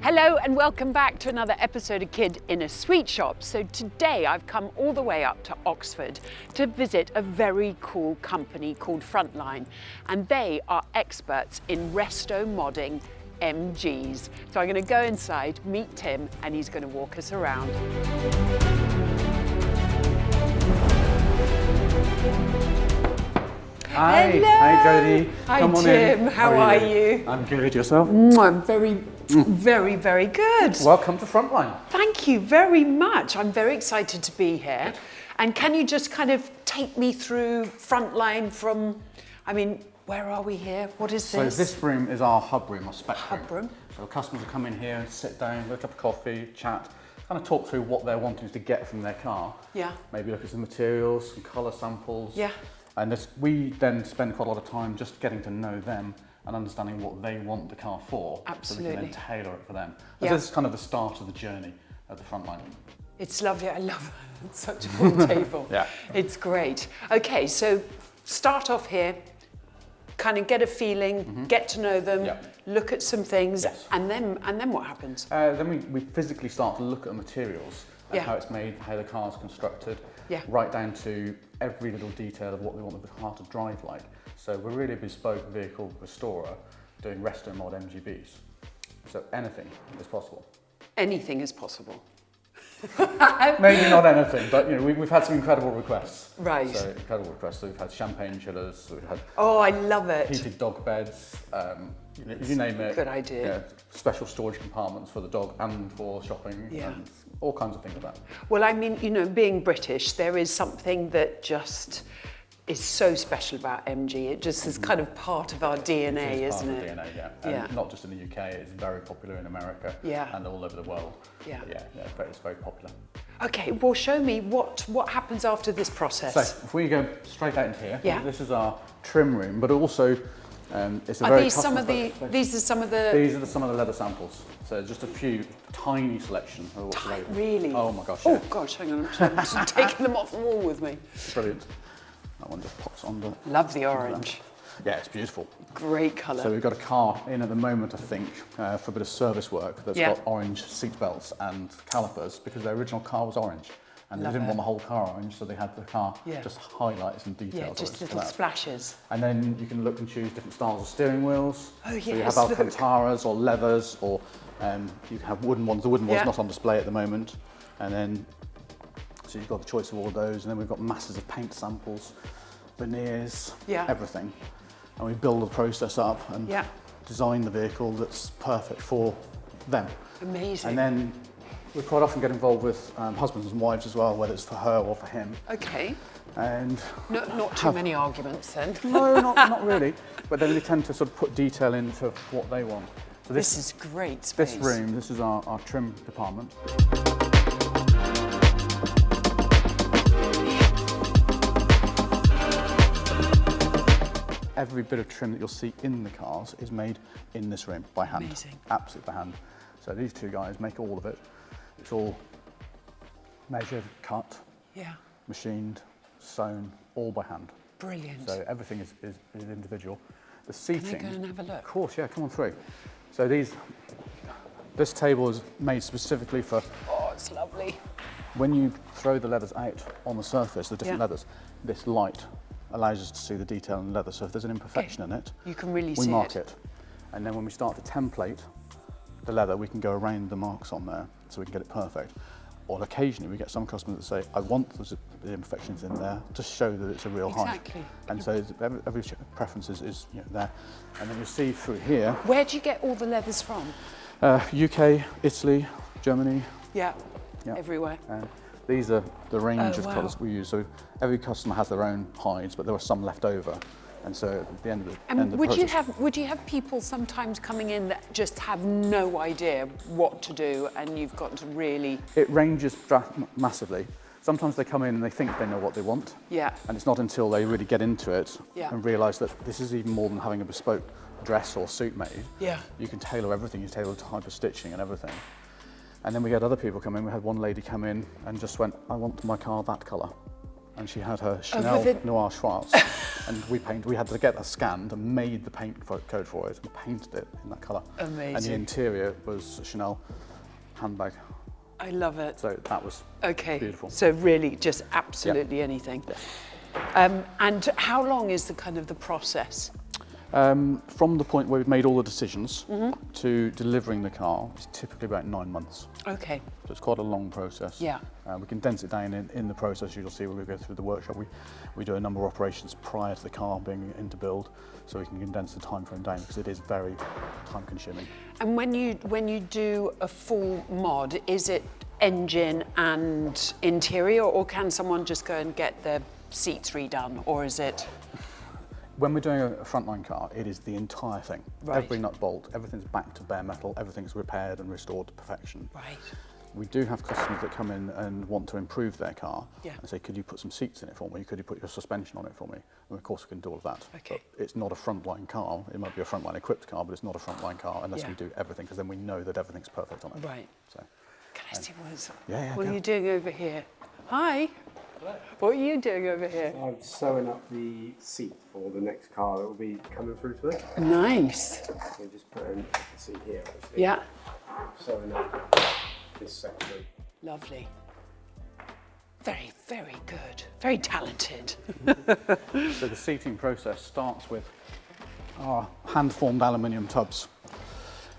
Hello and welcome back to another episode of Kid in a Sweet Shop. So today I've come all the way up to Oxford to visit a very cool company called Frontline, and they are experts in resto modding MGs. So I'm going to go inside, meet Tim, and he's going to walk us around. Hi. Hello. Hi, Jodie. Hi, Come on Tim. in. How are you? I'm good. Yourself? I'm very, very good. Welcome to Frontline. Thank you very much. I'm very excited to be here. And can you just kind of take me through Frontline from, where are we here? What is this? So this room is our hub room, our spec Hub room. So customers will come in here, sit down, have a cup of coffee, chat, kind of talk through what they're wanting to get from their car. Yeah. Maybe look at some materials, some colour samples. Yeah. And we then spend quite a lot of time just getting to know them and understanding what they want the car for. Absolutely. So we can then tailor it for them. Yeah. So this is kind of the start of the journey at the Frontline. It's lovely. I love it. It's such a cool table. Yeah. It's great. Okay, so start off here, kind of get a feeling, get to know them, look at some things, Yes. and then what happens? Then we physically start to look at the materials and how it's made, how the car's constructed, right down to every little detail of what we want the car to drive like. So we're really a bespoke vehicle restorer doing resto mod MGBs. So anything is possible. Anything is possible. Maybe not anything, but we've had some incredible requests. Right. So incredible requests. So we've had champagne chillers, so we've had I love it. heated dog beds, you name it. Good idea. Special storage compartments for the dog and for shopping, and all kinds of things like that. Well, being British, there is something that just is so special about MG. It just is kind of part of our DNA, isn't it? Part of the DNA, And not just in the UK, it's very popular in America and all over the world. Yeah, it's very popular. Okay, well, show me what happens after this process. So if we go straight out into here, this is our trim room, but also it's a These are some of the leather samples. So just a few tiny selection of what's available. Really? Oh my gosh. Oh gosh, hang on, I'm just taking them off the wall with me. Brilliant. That one just pops on the... Love the orange. Yeah, it's beautiful. Great colour. So we've got a car in at the moment, I think, for a bit of service work that's got orange seat belts and calipers because their original car was orange. And they didn't want the whole car orange, so they had the car just highlights and details. Yeah, just little splashes. And then you can look and choose different styles of steering wheels. Oh yes, so you have Alcantaras or leathers, or you can have wooden ones. The wooden one's not on display at the moment. And then, so you've got the choice of all of those. And then we've got masses of paint samples, veneers, everything. And we build the process up and design the vehicle that's perfect for them. Amazing. And then we quite often get involved with husbands and wives as well, whether it's for her or for him. Okay. And not too many arguments then. No, not really. But then they tend to sort of put detail into what they want. So this is great space. This room, this is our trim department. Every bit of trim that you'll see in the cars is made in this room by hand. Amazing. Absolutely by hand. So these two guys make all of it. It's all measured, cut, machined, sewn, all by hand. Brilliant. So everything is individual. The seating. Can I go and have a look? Of course, yeah, come on through. So this table is made specifically for... Oh, it's lovely. When you throw the leathers out on the surface, the different leathers, this light allows us to see the detail in the leather. So if there's an imperfection in it, you can really see we mark it. And then when we start to template the leather, we can go around the marks on there so we can get it perfect. Or occasionally we get some customers that say, I want the imperfections in there to show that it's a real height. And so every preference is there. And then you see through here. Where do you get all the leathers from? UK, Italy, Germany. Yeah. Everywhere. These are the range of colours we use. So every customer has their own hides, but there are some left over. And so at the end of the process... Would you have people sometimes coming in that just have no idea what to do, and you've got to really... It ranges massively. Sometimes they come in and they think they know what they want. Yeah. And it's not until they really get into it and realise that this is even more than having a bespoke dress or suit made. Yeah. You can tailor everything. You tailor the type of stitching and everything. And then we had other people come in. We had one lady come in and just went, I want my car that colour. and she had her Chanel Noir Schwarz, and we had to get that scanned and made the paint code for it and painted it in that colour. Amazing. And the interior was Chanel handbag. I love it. So that was beautiful. So really just absolutely anything. Yeah. And how long is the kind of the process? From the point where we've made all the decisions to delivering the car, it's typically about 9 months. Okay. So it's quite a long process. Yeah. We condense it down in the process. You'll see when we go through the workshop. We do a number of operations prior to the car being into build, so we can condense the time frame down because it is very time consuming. And when you do a full mod, is it engine and interior, or can someone just go and get the seats redone, or is it? When we're doing a Frontline car, it is the entire thing. Right. Every nut bolt, everything's back to bare metal, everything's repaired and restored to perfection. Right. We do have customers that come in and want to improve their car and say, could you put some seats in it for me? Could you put your suspension on it for me? And of course we can do all of that. Okay. But it's not a Frontline car. It might be a Frontline equipped car, but it's not a Frontline car unless we do everything, because then we know that everything's perfect on it. Right. So, can I see what are you doing over here? Hi. What are you doing over here? I'm sewing up the seat for the next car that will be coming through to it. Nice. I'm just putting the seat here, obviously. Yeah. Sewing up this section. Lovely. Very, very good. Very talented. So the seating process starts with our hand-formed aluminium tubs,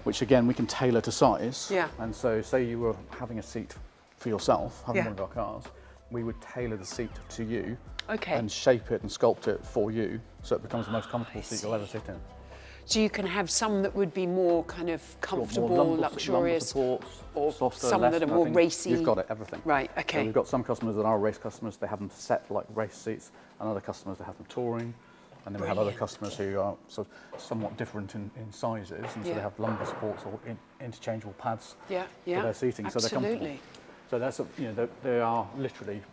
which again we can tailor to size. Yeah. And so say you were having a seat for yourself, having Yeah. one of our cars, we would tailor the seat to you Okay. and shape it and sculpt it for you so it becomes the most comfortable seat you'll ever sit in. So you can have some that would be more kind of comfortable, luxurious, lumbar supports, or softer, some less, that are more nothing. racy. You've got it, everything. Right, So okay. we've got some customers that are race customers, they have them set like race seats, and other customers that have them touring. And then we have other Brilliant. customers who are sort of somewhat different in sizes, and so they have lumbar supports or interchangeable pads Yeah, for yeah. their seating, so they're comfortable. Absolutely. So that's they are literally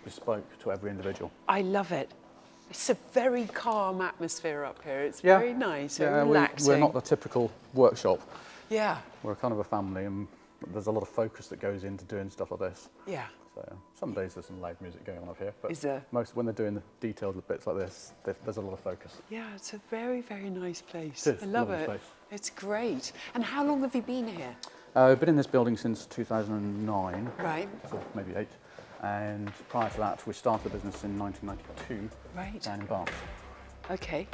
bespoke to every individual. I love it. It's a very calm atmosphere up here. It's very nice, very relaxing. We're not the typical workshop. Yeah, We're kind of a family, and there's a lot of focus that goes into doing stuff like this. yeah. So some days there's some loud music going on up here, but Is there? most when they're doing the detailed bits like this, there's a lot of focus. Yeah, it's a very, very nice place. It is, I love lovely it. place. It's great. And how long have you been here? I've been in this building since 2009, Right, so maybe 8. And prior to that, we started the business in 1992 right. down in Bath. Okay.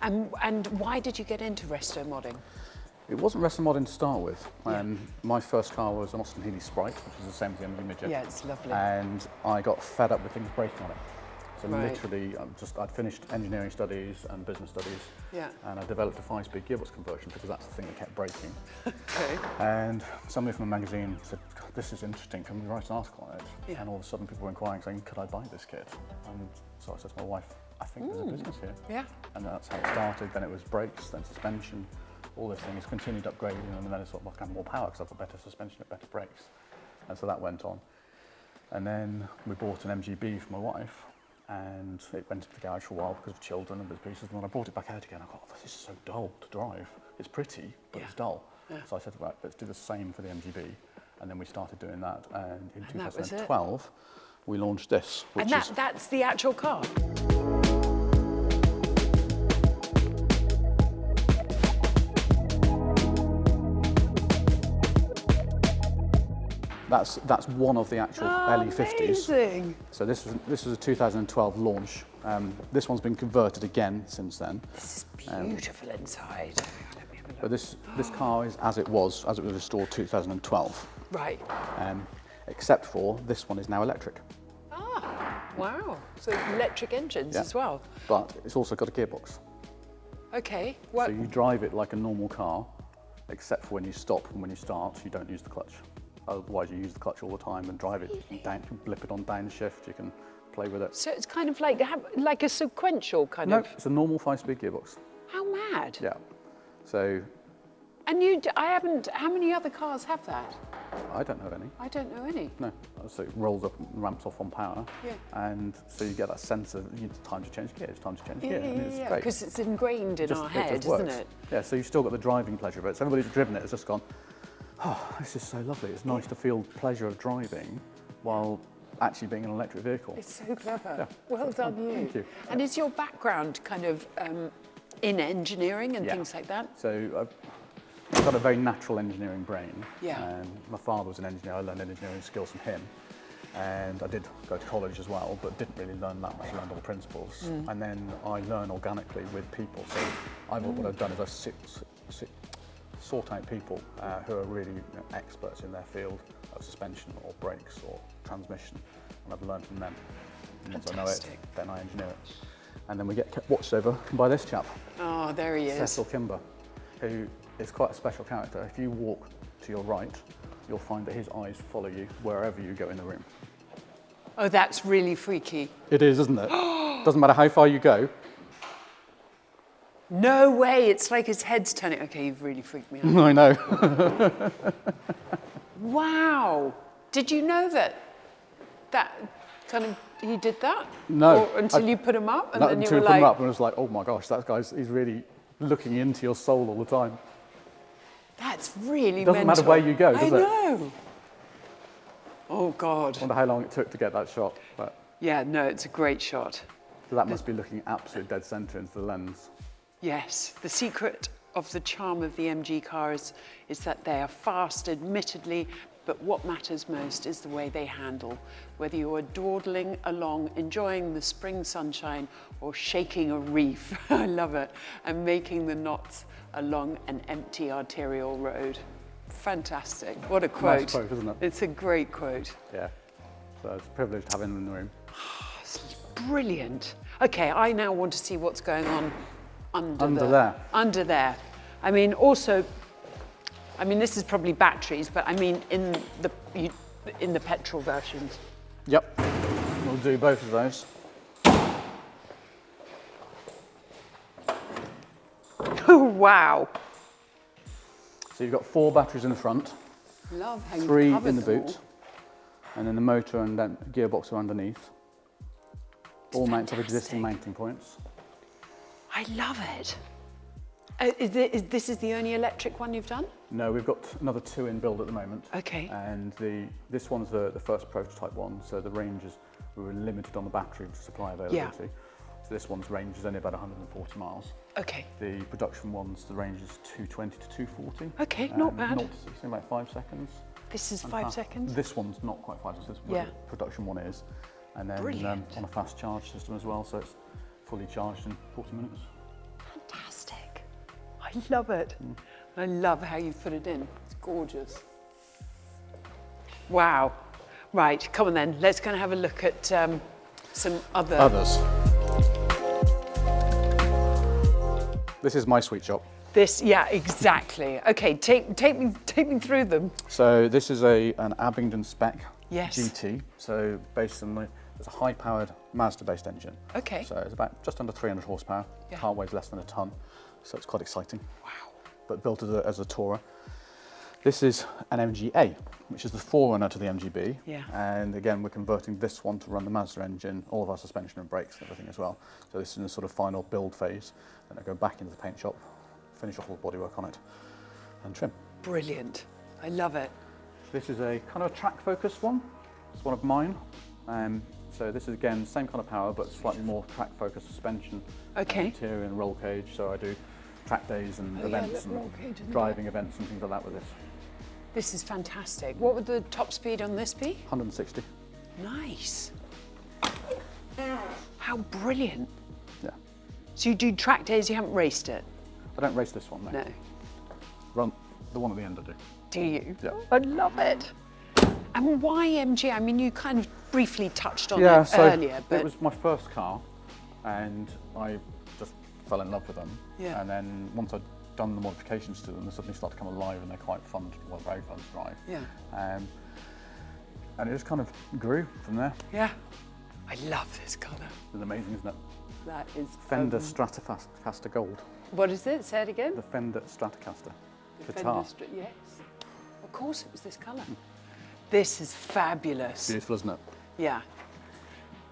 And why did you get into resto modding? It wasn't resto modding to start with. My first car was an Austin Healey Sprite, which is the same as the MG Midget. Yeah, it's lovely. And I got fed up with things breaking on it. So Right. literally, I'd finished engineering studies and business studies, Yeah. and I developed a 5-speed gearbox conversion because that's the thing that kept breaking. Okay. And somebody from a magazine said, "God, this is interesting, can we write an article on it?" Yeah. And all of a sudden people were inquiring saying, could I buy this kit? And so I said to my wife, I think there's a business here. Yeah. And that's how it started. Then it was brakes, then suspension, all this thing is continued upgrading, and then it's sort of like more power because I've got better suspension and better brakes. And so that went on. And then we bought an MGB for my wife, and it went into the garage for a while because of children and bits and pieces. And when I brought it back out again, I thought, oh, this is so dull to drive. It's pretty, but it's dull. Yeah. So I said, right, let's do the same for the MGB. And then we started doing that. And in And that was it? 2012, we launched this, which And is that's the actual car? that's one of the actual LE50s. Amazing. So this was a 2012 launch. This one's been converted again since then. This is beautiful inside. Let me have a look. But this car is as it was restored 2012. Right. Except for this one is now electric. Ah, wow. So electric engines Yeah. as well. But it's also got a gearbox. Okay. What? So you drive it like a normal car, except for when you stop and when you start, you don't use the clutch. Otherwise, you use the clutch all the time and drive it down, you blip it on downshift, you can play with it. So it's kind of like a sequential kind No, of. it's a normal 5-speed gearbox. How mad. Yeah. So And how many other cars have that? I don't know any. I don't know any. No. So it rolls up and ramps off on power. Yeah. And so you get that sense of it's time to change gear, it's time to change Yeah, gear. And it's yeah, great. because it's ingrained in our head, just isn't works. it? Yeah, so you've still got the driving pleasure of it. So everybody who's driven it has just gone, oh, this is so lovely. It's nice to feel pleasure of driving while actually being an electric vehicle. It's so clever. Yeah. Well done, you. Thank you. And is your background kind of in engineering and Yeah. things like that? So I've got a very natural engineering brain. Yeah. My father was an engineer. I learned engineering skills from him. And I did go to college as well, but didn't really learn that much. I learned all the principles. And then I learn organically with people. So what I've done is I've sort out people who are really experts in their field of suspension or brakes or transmission. And I've learned from them. And once I know it, then I engineer it. And then we get watched over by this chap. Oh, there he is. Cecil Kimber, who is quite a special character. If you walk to your right, you'll find that his eyes follow you wherever you go in the room. Oh, that's really freaky. It is, isn't it? Doesn't matter how far you go. No way, it's like his head's turning. Okay, you've really freaked me out. I know. Wow. Did you know that kind of, he did that? No. Or until you put him up and Not then you until were you put him like, up and it was like, oh my gosh, that guy's, he's really looking into your soul all the time. that's really Doesn't mental. matter where you go, does I it? know. Oh, God. I wonder how long it took to get that shot. But Yeah, no, it's a great shot. so that must be looking absolute dead centre into the lens. Yes, the secret of the charm of the MG cars is that they are fast, admittedly, but what matters most is the way they handle. Whether you are dawdling along, enjoying the spring sunshine, or shaking a reef, I love it, and making the knots along an empty arterial road. Fantastic. What a quote. Nice quote, isn't it? It's a great quote. Yeah. So it's a privilege to have him in the room. Brilliant. Okay, I now want to see what's going on under there. Under there. I mean, also, I mean, this is probably batteries, but I mean, in the petrol versions. Yep. We'll do both of those. Oh, wow. So you've got 4 batteries in the front, Love how you 3 covered in the them boot, all. and then the motor and then gearbox are underneath. All mounts have existing fantastic. mounting points. I love it. This is the only electric one you've done? No, we've got another 2 in build at the moment. Okay. And this one's the first prototype one, so the range is, we were limited on the battery supply availability. So this one's range is only about 140 miles. Okay. The production ones, the range is 220 to 240. Okay, not bad. 0 to 60 in about 5 seconds. This is And 5 fast- seconds? This one's not quite 5 seconds, Yeah. the production one is. And then Brilliant. on a fast charge system as well, so it's fully charged in 40 minutes. Fantastic. I love it. I love how you put it in. It's gorgeous. Wow. Right, come on then. Let's go and have a look at some Others. This is my sweet shop. This, yeah, exactly. Okay, take me through them. So this is an Abingdon spec Yes. GT. So based on it's a high-powered Mazda-based engine. Okay. So it's about just under 300 horsepower. Yeah. Car weighs less than a ton, so it's quite exciting. Wow. But built as a tourer. This is an MGA, which is the forerunner to the MGB. Yeah. And again, we're converting this one to run the Mazda engine, all of our suspension and brakes and everything as well. So this is in the sort of final build phase. Then I go back into the paint shop, finish off all the bodywork on it, and trim. Brilliant. I love it. This is a kind of track-focused one. It's one of mine. So this is again same kind of power, but slightly more track-focused suspension. Okay. Interior and roll cage. So I do track days and Oh, yeah, events little roll cage, and isn't driving events and things like that with this. This is fantastic. What would the top speed on this be? 160. Nice. How brilliant. Yeah. So you do track days, you haven't raced it? I don't race this one, no. No. Run the one at the end I do. Do you? Yeah. I love it. And why MG? I mean, you kind of briefly touched on Yeah, it so earlier, but it was my first car, and I just fell in love with them. Yeah. And then once I'd done the modifications to them, they suddenly start to come alive, and they're quite fun, well, very fun to drive. yeah, And it just kind of grew from there. yeah. I love this colour. It's amazing, isn't it? That is Fender Stratocaster Gold. What is it? Say it again. The Fender Stratocaster The guitar. Fender yes. Of course, it was this colour. This is fabulous. Beautiful, isn't it? Yeah.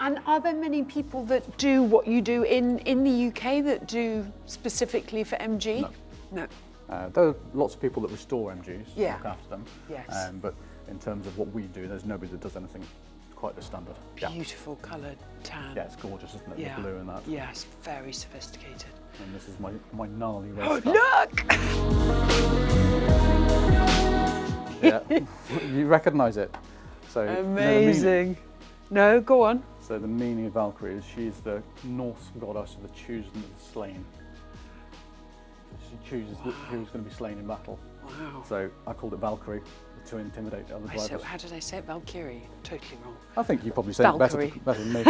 And are there many people that do what you do in the UK that do specifically for MG? No. No. There are lots of people that restore MGs, Yeah. look after them. Yes. But in terms of what we do, there's nobody that does anything quite the standard. Yeah. Beautiful coloured tan. Yeah, it's gorgeous, isn't it? Yeah. The blue in that. Yeah, it's very sophisticated. And this is my gnarly race Oh, car. look! Yeah, you recognise it. So you know the meaning? Amazing. No, go on. So the meaning of Valkyrie is she's the Norse goddess of the choosing of the slain. She chooses who's going to be slain in battle. Wow. So I called it Valkyrie to intimidate the other drivers. So how did I say it? Valkyrie? Totally wrong. I think you probably said it better than me.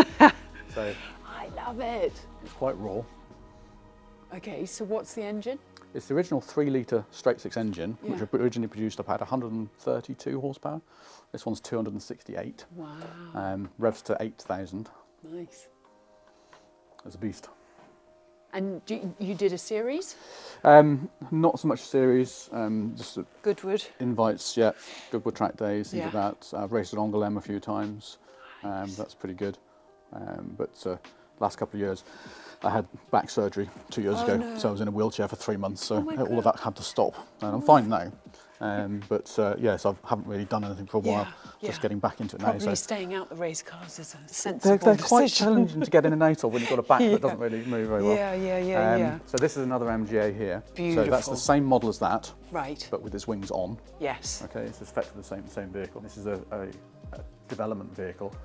So I love it. it's quite raw. Okay, so what's the engine? It's the original 3-litre straight-six engine, Yeah. which originally produced about 132 horsepower. This one's 268. Wow. Revs to 8,000. Nice. It's a beast. And you did a series? Not so much series, just Goodwood? invites, yeah. Goodwood track days, things Yeah. like that. I've raced at Angoulême a few times. That's pretty good. But last couple of years, I had back surgery 2 years ago, no. so I was in a wheelchair for 3 months, so my all of that had to stop. And I'm fine now. Yes, I haven't really done anything for a while, just yeah. getting back into it Probably now. So staying out the race cars is a sensible they're quite decision. challenging to get in and out of when you've got a back that doesn't really move very well. Yeah. So this is another MGA here. So that's Beautiful. the same model as that, Right. but with its wings on. Yes. Okay, it's effectively the same vehicle. This is a development vehicle.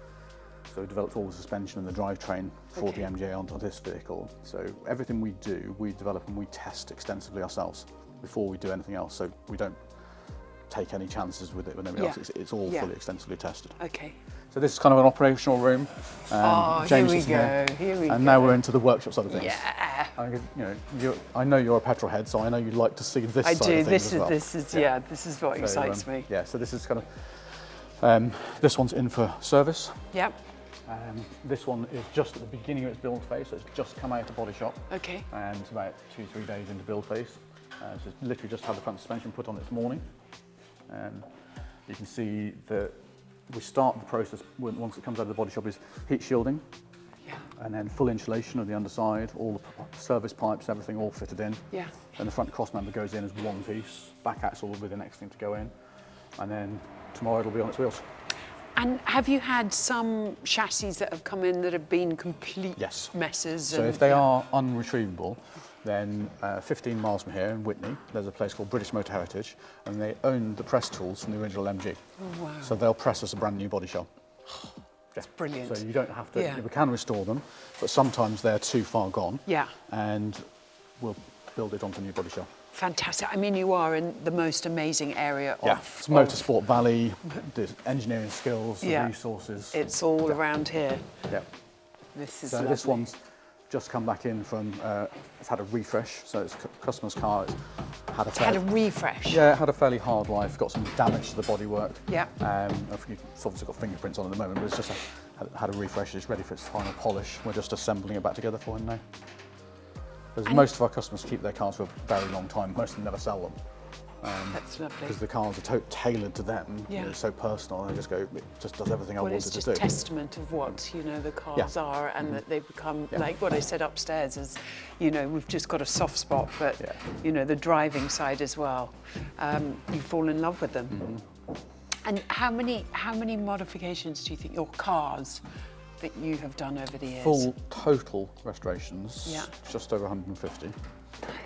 So we developed all the suspension and the drivetrain for the MGA onto this vehicle. So everything we do, we develop and we test extensively ourselves before we do anything else. So we don't take any chances with it with anybody else. It's all fully extensively tested. Okay. So this is kind of an operational room. James here we is go. Here we go. and now we're into the workshop side of things. Yeah. I know you're a petrol head, so I know you like to see this I side do. of things as well. This is what excites me. Yeah, so this is kind of, this one's in for service. Yep. This one is just at the beginning of its build phase, so it's just come out of body shop. Okay. And it's about 2-3 days into build phase. So it's literally just had the front suspension put on this morning. You can see that we start the process once it comes out of the body shop is heat shielding. Yeah. And then full insulation of the underside, all the service pipes, everything all fitted in. Yeah. Then the front cross member goes in as one piece, back axle will be the next thing to go in. And then tomorrow it'll be on its wheels. And have you had some chassis that have come in that have been complete Yes. messes? So if they are unretrievable, then 15 miles from here in Whitney, there's a place called British Motor Heritage, and they own the press tools from the original MG. Oh, wow. So they'll press us a brand new body shell. That's brilliant. So you don't have to, Yeah. we can restore them, but sometimes they're too far gone. Yeah. And we'll build it onto a new body shell. Fantastic. I mean, you are in the most amazing area Yeah, of... it's Motorsport Valley, the engineering skills, the Yeah. resources. It's all around here. Yeah. This is So lovely. this one's just come back in from, it's had a refresh, so it's a customer's car. It's had a refresh. Yeah, it had a fairly hard life, got some damage to the bodywork. Yeah. It's obviously got fingerprints on it at the moment, but it's just had a refresh, it's ready for its final polish. We're just assembling it back together for him now. Because most of our customers keep their cars for a very long time, most of them never sell them. That's lovely. Because the cars are tailored to them, Yeah. it's so personal, they just go, it just does everything I Well, wanted it's to just do. testament of what, the cars are, and that they become, like what I said upstairs is, we've just got a soft spot, but, the driving side as well. You fall in love with them. Mm-hmm. And how many modifications do you think your cars that you have done over the years? Full total restorations, Yeah. just over 150.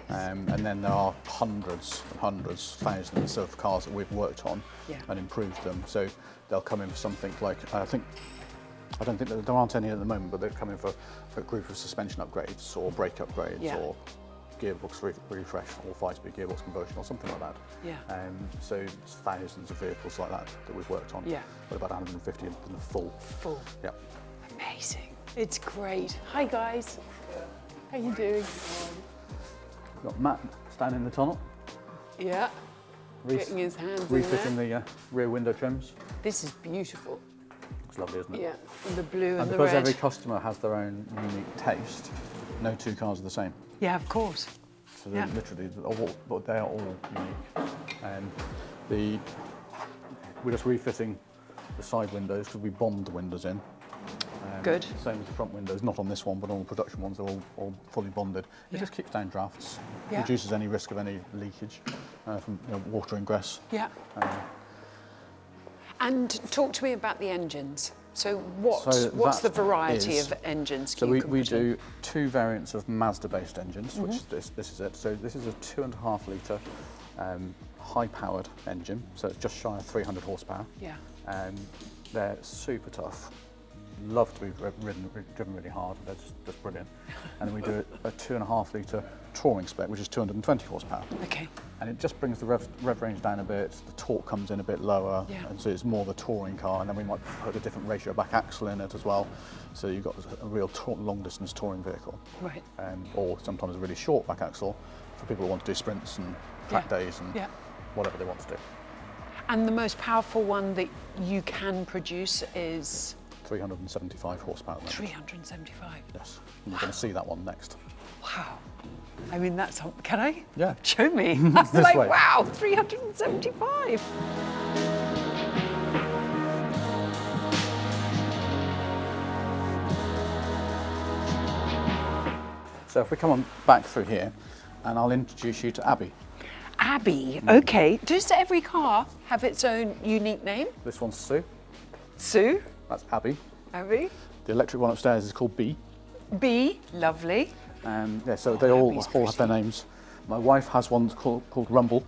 And then there are hundreds and hundreds, thousands of cars that we've worked on and improved them. So they'll come in for something like, I don't think that there aren't any at the moment, but they're coming for a group of suspension upgrades or brake upgrades or gearbox refresh or 5-speed gearbox conversion or something like that. Yeah. So it's thousands of vehicles like that we've worked on. Yeah. But about 150 in the full. Full. Yeah. Amazing. It's great. Hi guys. How you doing? We've got Matt standing in the tunnel. Yeah. Getting his hands in refitting there. the rear window trims. This is beautiful. It's lovely, isn't it? Yeah. And the blue and the because red. every customer has their own unique taste, no two cars are the same. Yeah, of course. So they're literally, they are all unique. And we're just refitting the side windows because we bombed the windows in. Good. Same as the front windows, not on this one, but on the production ones, they're all fully bonded. It just kicks down drafts, reduces any risk of any leakage from water ingress. Yeah. And talk to me about the engines. So what's the variety of engines? So we do 2 variants of Mazda-based engines, which this is it. So this is a 2.5 litre high-powered engine, so it's just shy of 300 horsepower. Yeah. They're super tough. Love to be driven really hard. They're just brilliant. And then we do a 2.5 litre touring spec, which is 220 horsepower. Okay. And it just brings the rev range down a bit. The torque comes in a bit lower, and so it's more of a touring car. And then we might put a different ratio back axle in it as well. So you've got a real long distance touring vehicle. Right. Or sometimes a really short back axle for people who want to do sprints and track days and whatever they want to do. And the most powerful one that you can produce is? 375 horsepower. 375? Yes. And you're going to see that one next. Wow. I mean, that's, can I? Yeah. Show me. I'm This like, way. wow, 375. So if we come on back through here, and I'll introduce you to Abby. Abby, okay. Does every car have its own unique name? This one's Sue. Sue? That's Abby. Abby? The electric one upstairs is called B. B, lovely. Yeah, so they all Abby's have their names. My wife has one called Rumble.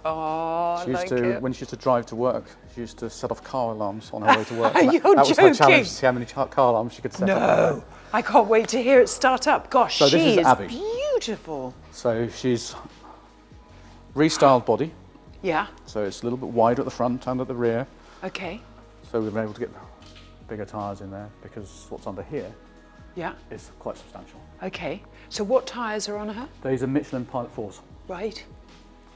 Oh, She used like to, it. when she used to drive to work, she used to set off car alarms on her way to work. You're that was her joking. challenge, to see how many car alarms she could set off. No, I can't wait to hear it start up. Gosh, So this she is is Abby. beautiful. So she's restyled body, Yeah, so it's a little bit wider at the front and at the rear. okay, So we've been able to get bigger tyres in there because what's under here yeah, is quite substantial. okay. So what tyres are on her? These are Michelin Pilot 4s. Right.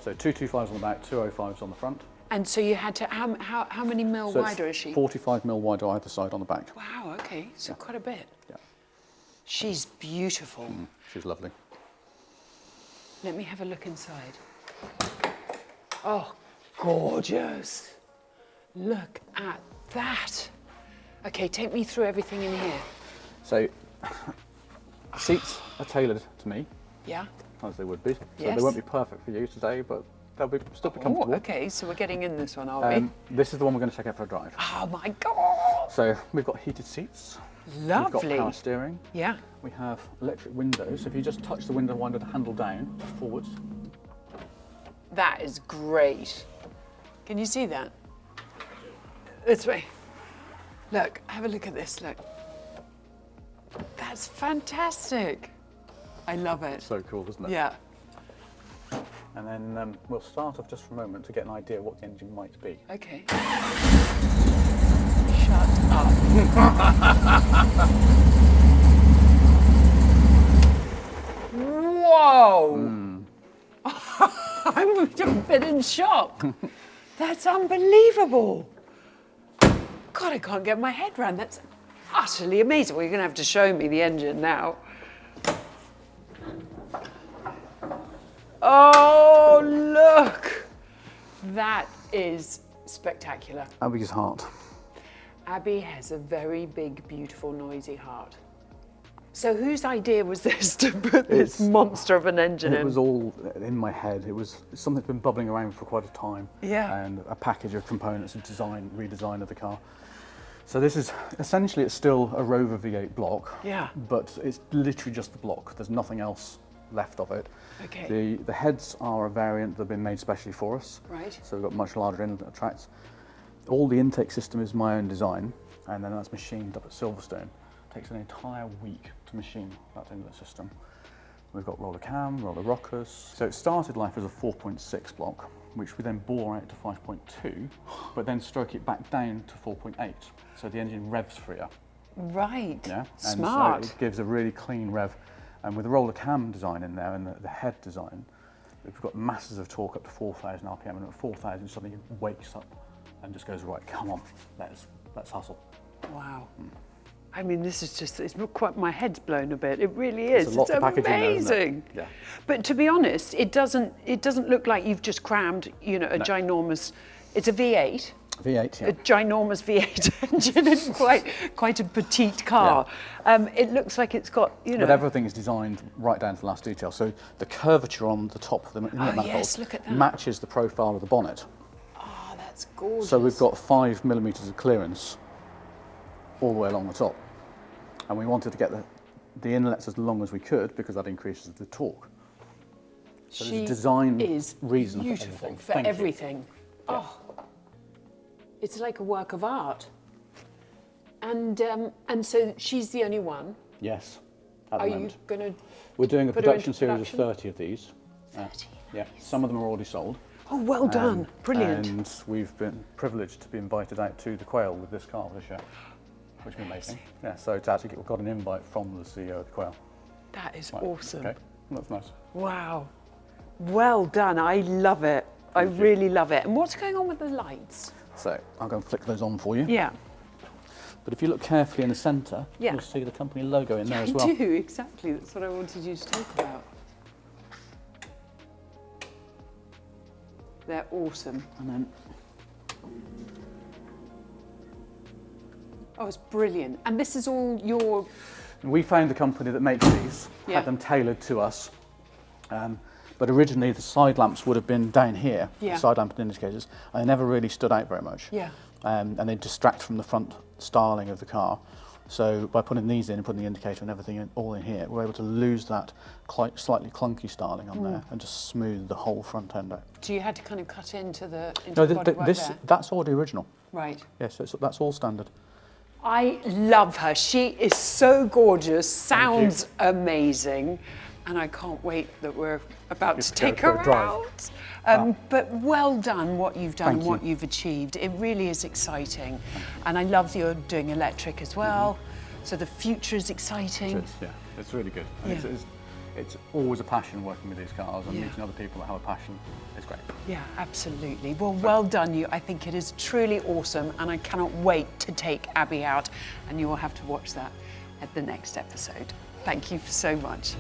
So 225s on the back, 205s on the front. And so you had to, how many mil So wider it's is she? 45 mil wider either side on the back. Wow, okay, so quite a bit. Yeah, She's beautiful. she's lovely. Let me have a look inside. Oh, gorgeous. Look at that. Okay, take me through everything in here. So seats are tailored to me, Yeah? as they would be. So Yes. they won't be perfect for you today, but they'll still be comfortable. Oh, okay, so we're getting in this one, are we? This is the one we're going to take out for a drive. Oh my God. So we've got heated seats. Lovely. We've got power steering. Yeah. We have electric windows. If you just touch the window winder, the handle down, just forwards. That is great. Can you see that? This way. Look, have a look at this, look. That's fantastic. I love it. So cool, isn't it? Yeah. And then we'll start off just for a moment to get an idea what the engine might be. Okay. Shut up. Whoa! I'm a bit in shock. That's unbelievable. God, I can't get my head around. That's utterly amazing. Well, you're going to have to show me the engine now. Oh, look. That is spectacular. Abby's heart. Abby has a very big, beautiful, noisy heart. So whose idea was this to put this monster of an engine in? It was all in my head. It was something that's been bubbling around for quite a time. Yeah. And a package of components and redesign of the car. So this is, essentially it's still a Rover V8 block. Yeah. But it's literally just the block. There's nothing else left of it. Okay. The heads are a variant that have been made specially for us. Right. So we've got much larger inlet tracks. All the intake system is my own design, and then that's machined up at Silverstone. It takes an entire week to machine that inlet system. We've got roller cam, roller rockers. So it started life as a 4.6 block, which we then bore out to 5.2, but then stroke it back down to 4.8. So the engine revs freer. Right. Yeah. Smart. And so it gives a really clean rev. And with the roller cam design in there and the head design, we've got masses of torque up to 4,000 RPM, and at 4,000 suddenly it wakes up and just goes, right, come on, let's hustle. Wow. I mean, this is just, it's not quite, my head's blown a bit. It really is. There's a lot to package in there, isn't it? Amazing. Yeah. But to be honest, it doesn't look like you've just crammed, you know, a ginormous, it's a V8. V8, yeah. A ginormous V8 engine in quite a petite car. Yeah. It looks like it's got, you know. But everything is designed right down to the last detail. So the curvature on the top of the inlet manifold yes, look at that. matches the profile of the bonnet. Oh, that's gorgeous. So we've got 5 millimeters of clearance all the way along the top. And we wanted to get the inlets as long as we could because that increases the torque. So She there's a design is reason beautiful for everything. for everything. Oh, it's like a work of art. And so she's the only one. Yes. At the Are you moment. going to? We're doing a put her production into series of production? 30 of these. 30. Yeah. Some of them are already sold. Oh, well done! Brilliant. And we've been privileged to be invited out to the Quail with this car this year, which we're making. Yeah. So it's actually we've got an invite from the CEO of the Quail. That is Right, awesome. Okay. That's nice. Wow. Well done. I love it. I really love it. And what's going on with the lights? So I'll go and flick those on for you. Yeah. But if you look carefully in the centre, Yeah. you'll see the company logo in there I as well. do, exactly. That's what I wanted you to talk about. They're awesome. And then Oh, it's brilliant. And this is all your... we found the company that makes these, Yeah. had them tailored to us. But originally the side lamps would have been down here, Yeah. the side lamp and indicators, and they never really stood out very much. Yeah. And they distract from the front styling of the car. So by putting these in and putting the indicator and everything all in here, we're able to lose that slightly clunky styling on there and just smooth the whole front end out. So you had to kind of cut into the No, bodywork there? that's already original. Right. Yes, yeah, so that's all standard. I love her. She is so gorgeous, sounds amazing, and I can't wait that we're about to Just go take for a her drive. out. But well done what you've done Thank and what you. you've achieved. It really is exciting. And I love that you're doing electric as well. So the future is exciting. Yeah, it's really good. And Yeah. it's always a passion working with these cars and Yeah. meeting other people that have a passion. It's great. Yeah, absolutely. Well done you. I think it is truly awesome and I cannot wait to take Abby out and you will have to watch that at the next episode. Thank you so much.